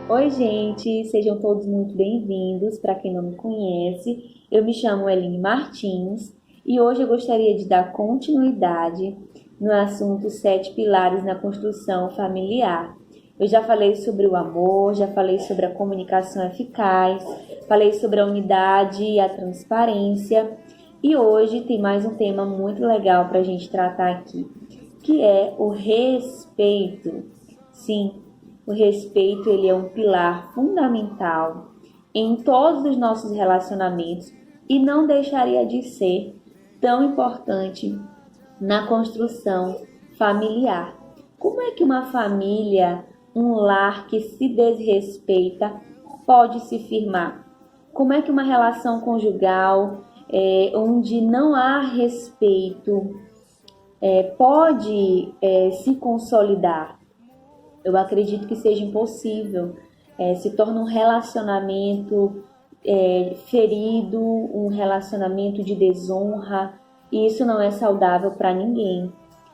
Oi, gente, sejam todos muito bem-vindos. Para quem não me conhece, eu me chamo Eline Martins e hoje eu gostaria de dar continuidade no assunto Sete Pilares na Construção Familiar. Eu já falei sobre o amor, já falei sobre a comunicação eficaz, falei sobre a unidade e a transparência e hoje tem mais um tema muito legal para a gente tratar aqui, que é o respeito. Sim, o respeito ele é um pilar fundamental em todos os nossos relacionamentos e não deixaria de ser tão importante na construção familiar. Como é que uma família, um lar que se desrespeita, pode se firmar? Como é que uma relação conjugal, onde não há respeito, pode se consolidar? Eu acredito que seja impossível. Se torna um relacionamento ferido, um relacionamento de desonra, e isso não é saudável para ninguém.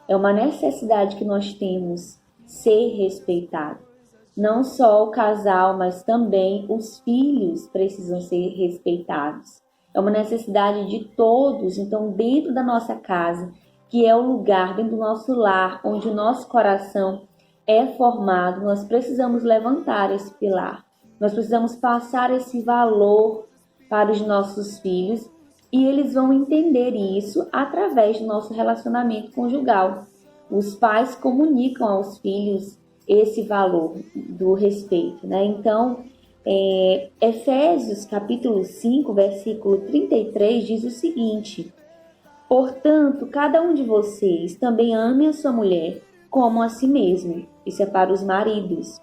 É uma necessidade que nós temos ser respeitado. Não só o casal, mas também os filhos precisam ser respeitados. É uma necessidade de todos. Então, dentro da nossa casa, que é o lugar, dentro do nosso lar, onde o nosso coração é formado, nós precisamos levantar esse pilar. Nós precisamos passar esse valor para os nossos filhos e eles vão entender isso através do nosso relacionamento conjugal. Os pais comunicam aos filhos esse valor do respeito, né? Então, Efésios capítulo 5, versículo 33 diz o seguinte: portanto, cada um de vocês também ame a sua mulher como a si mesmo. Isso é para os maridos.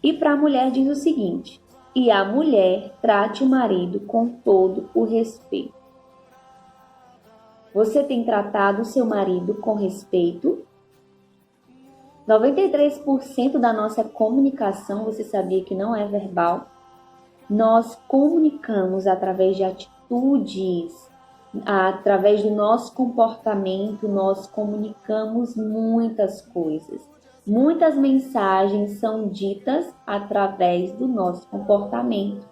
E para a mulher diz o seguinte: e a mulher trate o marido com todo o respeito. Você tem tratado o seu marido com respeito? 93% da nossa comunicação, você sabia que não é verbal? Nós comunicamos através de atitudes, através do nosso comportamento, nós comunicamos muitas coisas. Muitas mensagens são ditas através do nosso comportamento.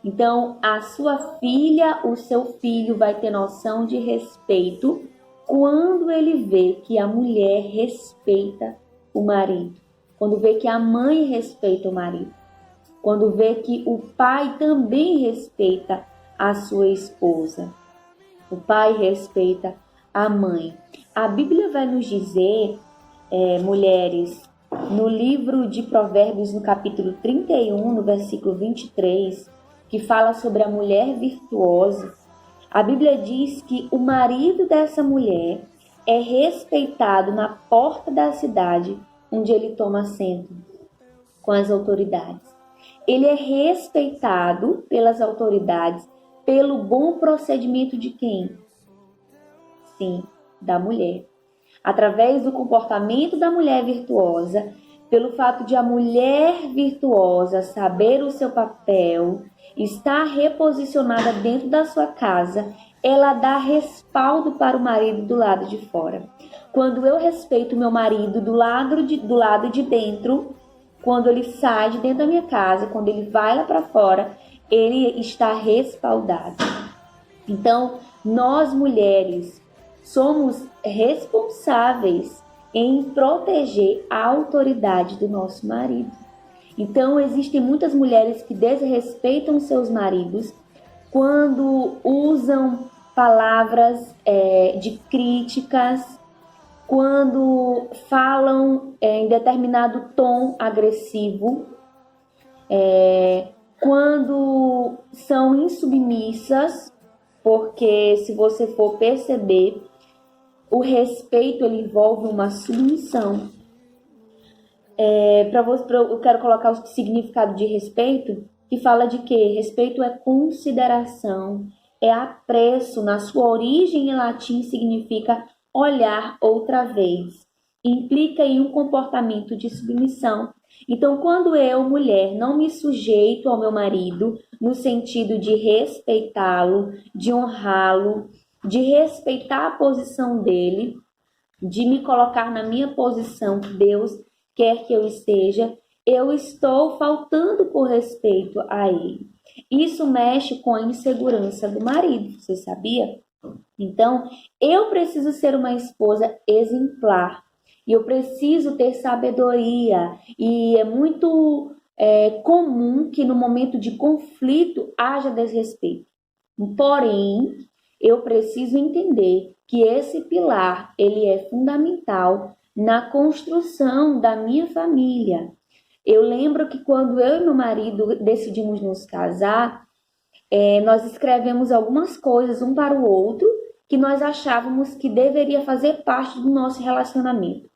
Então, a sua filha, o seu filho vai ter noção de respeito quando ele vê que a mulher respeita o marido, quando vê que a mãe respeita o marido, quando vê que o pai também respeita a sua esposa. O pai respeita a mãe. A Bíblia vai nos dizer, mulheres, no livro de Provérbios, no capítulo 31, no versículo 23, que fala sobre a mulher virtuosa. A Bíblia diz que o marido dessa mulher é respeitado na porta da cidade onde ele toma assento com as autoridades. Ele é respeitado pelas autoridades pelo bom procedimento de quem? Sim, da mulher. Através do comportamento da mulher virtuosa, pelo fato de a mulher virtuosa saber o seu papel, estar reposicionada dentro da sua casa, ela dá respaldo para o marido do lado de fora. Quando eu respeito meu marido do lado de dentro, quando ele sai de dentro da minha casa, quando ele vai lá para fora, ele está respaldado. Então, nós mulheres somos responsáveis em proteger a autoridade do nosso marido. Então, existem muitas mulheres que desrespeitam seus maridos quando usam palavras de críticas, quando falam em determinado tom agressivo, quando são insubmissas, porque se você for perceber, o respeito ele envolve uma submissão. Eu quero colocar o significado de respeito, que fala de que respeito é consideração, é apreço. Na sua origem em latim significa olhar outra vez. Implica em um comportamento de submissão. Então, quando eu, mulher, não me sujeito ao meu marido, no sentido de respeitá-lo, de honrá-lo, de respeitar a posição dele, de me colocar na minha posição que Deus quer que eu esteja, eu estou faltando por respeito a ele. Isso mexe com a insegurança do marido, você sabia? Então, eu preciso ser uma esposa exemplar. E eu preciso ter sabedoria. E é muito comum que no momento de conflito haja desrespeito. Porém, eu preciso entender que esse pilar, ele é fundamental na construção da minha família. Eu lembro que quando eu e meu marido decidimos nos casar, nós escrevemos algumas coisas um para o outro que nós achávamos que deveria fazer parte do nosso relacionamento.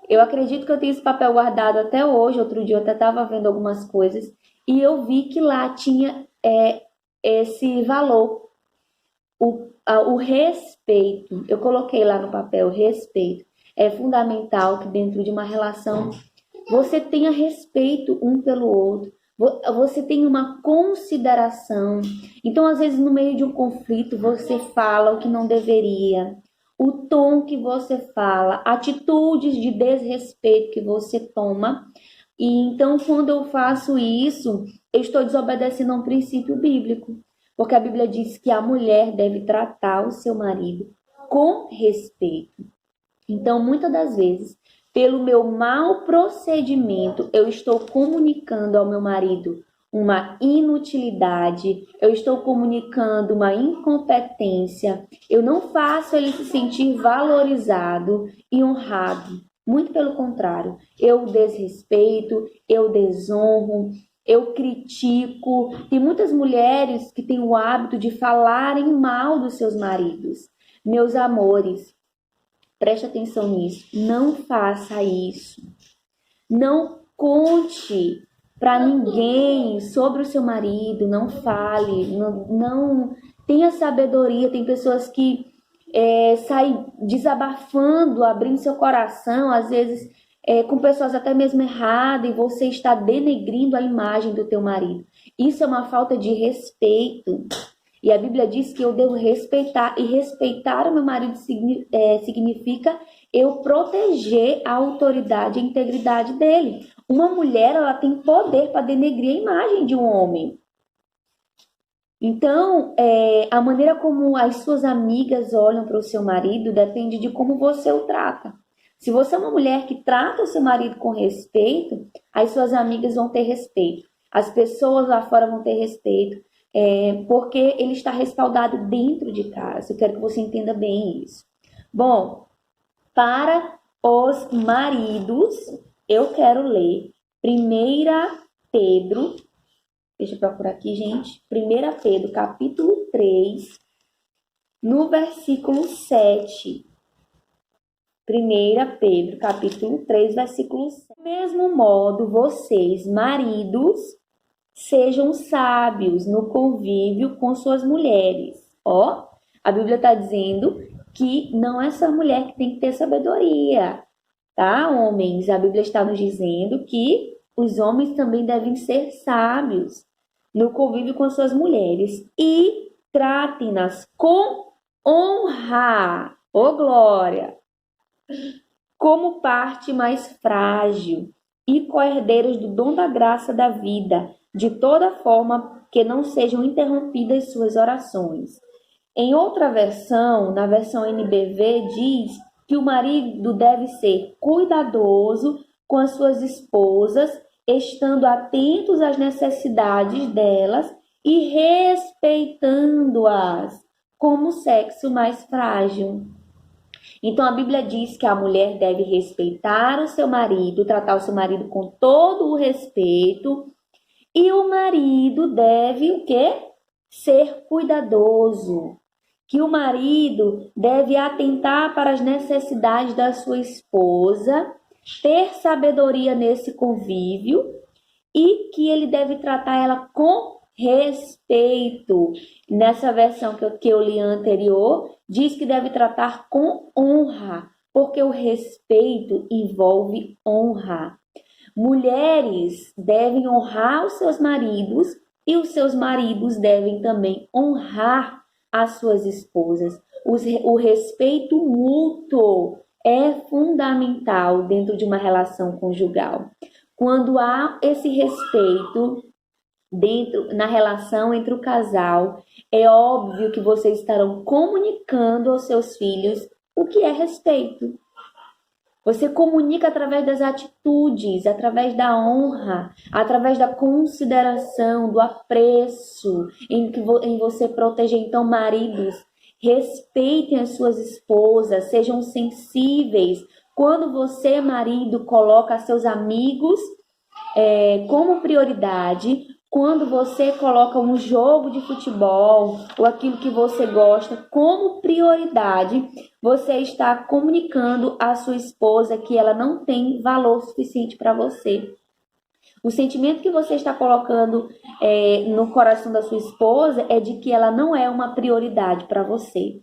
Eu acredito que eu tenho esse papel guardado até hoje. Outro dia eu até estava vendo algumas coisas e eu vi que lá tinha esse valor, o respeito. Eu coloquei lá no papel, respeito. É fundamental que dentro de uma relação você tenha respeito um pelo outro. Você tem uma consideração. Então, às vezes, no meio de um conflito, você fala o que não deveria. O tom que você fala, atitudes de desrespeito que você toma. E então, quando eu faço isso, eu estou desobedecendo a um princípio bíblico. Porque a Bíblia diz que a mulher deve tratar o seu marido com respeito. Então, muitas das vezes, pelo meu mau procedimento, eu estou comunicando ao meu marido uma inutilidade, eu estou comunicando uma incompetência, eu não faço ele se sentir valorizado e honrado. Muito pelo contrário, eu desrespeito, eu desonro, eu critico. Tem muitas mulheres que têm o hábito de falarem mal dos seus maridos. Meus amores, preste atenção nisso. Não faça isso. Não conte para ninguém sobre o seu marido. Não fale. Não tenha sabedoria. Tem pessoas que saem desabafando, abrindo seu coração, às vezes com pessoas até mesmo erradas, e você está denegrindo a imagem do teu marido. Isso é uma falta de respeito. E a Bíblia diz que eu devo respeitar, e respeitar o meu marido significa eu proteger a autoridade e a integridade dele. Uma mulher, ela tem poder para denegrir a imagem de um homem. Então, a maneira como as suas amigas olham para o seu marido depende de como você o trata. Se você é uma mulher que trata o seu marido com respeito, as suas amigas vão ter respeito. As pessoas lá fora vão ter respeito. Porque ele está respaldado dentro de casa. Eu quero que você entenda bem isso. Bom, para os maridos, eu quero ler 1 Pedro, deixa eu procurar aqui, gente. 1 Pedro, capítulo 3, no versículo 7. 1 Pedro, capítulo 3, versículo 7. Do mesmo modo, vocês, maridos, sejam sábios no convívio com suas mulheres. A Bíblia está dizendo que não é só a mulher que tem que ter sabedoria, tá, homens? A Bíblia está nos dizendo que os homens também devem ser sábios no convívio com suas mulheres e tratem-nas com honra, glória, como parte mais frágil e co-herdeiros do dom da graça da vida, de toda forma que não sejam interrompidas suas orações. Em outra versão, na versão NBV, diz que o marido deve ser cuidadoso com as suas esposas, estando atentos às necessidades delas e respeitando-as como sexo mais frágil. Então, a Bíblia diz que a mulher deve respeitar o seu marido, tratar o seu marido com todo o respeito. E o marido deve o quê? Ser cuidadoso. Que o marido deve atentar para as necessidades da sua esposa, ter sabedoria nesse convívio e que ele deve tratar ela com respeito. Nessa versão que eu li anterior, diz que deve tratar com honra, porque o respeito envolve honra. Mulheres devem honrar os seus maridos e os seus maridos devem também honrar as suas esposas. O respeito mútuo é fundamental dentro de uma relação conjugal. Quando há esse respeito na relação entre o casal, é óbvio que vocês estarão comunicando aos seus filhos o que é respeito. Você comunica através das atitudes, através da honra, através da consideração, do apreço, em você proteger. Então, maridos, respeitem as suas esposas, sejam sensíveis. Quando você, marido, coloca seus amigos como prioridade, quando você coloca um jogo de futebol ou aquilo que você gosta como prioridade, você está comunicando à sua esposa que ela não tem valor suficiente para você. O sentimento que você está colocando no coração da sua esposa é de que ela não é uma prioridade para você.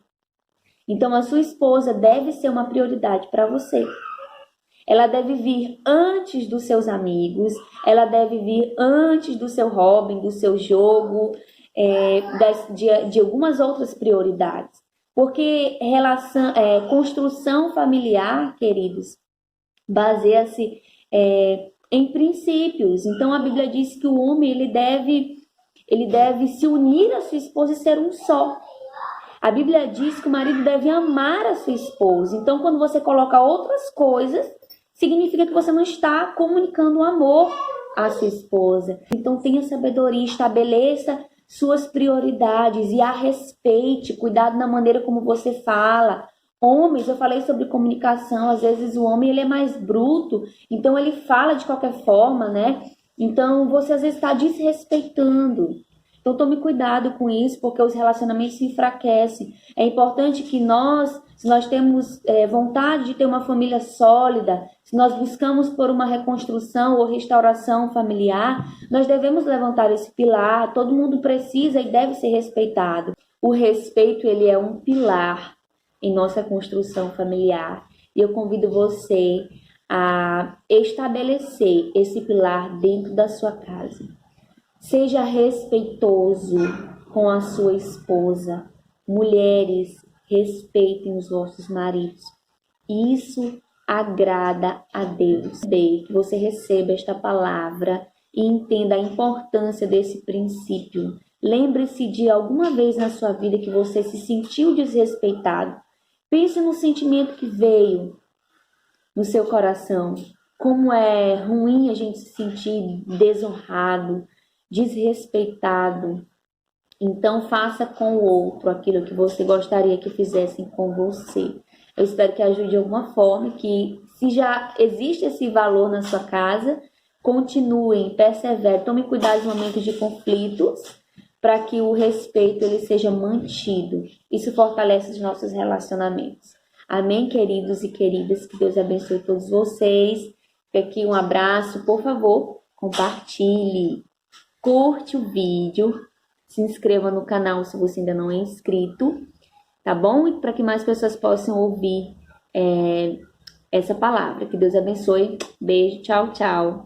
Então, a sua esposa deve ser uma prioridade para você. Ela deve vir antes dos seus amigos, ela deve vir antes do seu hobby, do seu jogo, de algumas outras prioridades. Porque construção familiar, queridos, baseia-se em princípios. Então a Bíblia diz que o homem ele deve se unir à sua esposa e ser um só. A Bíblia diz que o marido deve amar a sua esposa. Então, quando você coloca outras coisas, significa que você não está comunicando o amor à sua esposa. Então, tenha sabedoria, estabeleça suas prioridades e a respeite. Cuidado na maneira como você fala. Homens, eu falei sobre comunicação. Às vezes o homem ele é mais bruto, então ele fala de qualquer forma, né? Então, você às vezes está desrespeitando. Então, tome cuidado com isso, porque os relacionamentos se enfraquecem. É importante que se nós temos vontade de ter uma família sólida, se nós buscamos por uma reconstrução ou restauração familiar, nós devemos levantar esse pilar. Todo mundo precisa e deve ser respeitado. O respeito, ele é um pilar em nossa construção familiar. E eu convido você a estabelecer esse pilar dentro da sua casa. Seja respeitoso com a sua esposa. Mulheres, respeitem os vossos maridos. Isso agrada a Deus. Que você receba esta palavra e entenda a importância desse princípio. Lembre-se de alguma vez na sua vida que você se sentiu desrespeitado. Pense no sentimento que veio no seu coração. Como é ruim a gente se sentir desonrado, desrespeitado. Então faça com o outro aquilo que você gostaria que fizessem com você. Eu espero que ajude de alguma forma, que se já existe esse valor na sua casa, continuem, perseverem, tomem cuidado nos momentos de conflitos, para que o respeito ele seja mantido. Isso fortalece os nossos relacionamentos. Amém, queridos e queridas? Que Deus abençoe todos vocês. Fica aqui um abraço. Por favor, compartilhe. Curte o vídeo, se inscreva no canal se você ainda não é inscrito, tá bom? E para que mais pessoas possam ouvir essa palavra. Que Deus abençoe. Beijo, tchau, tchau.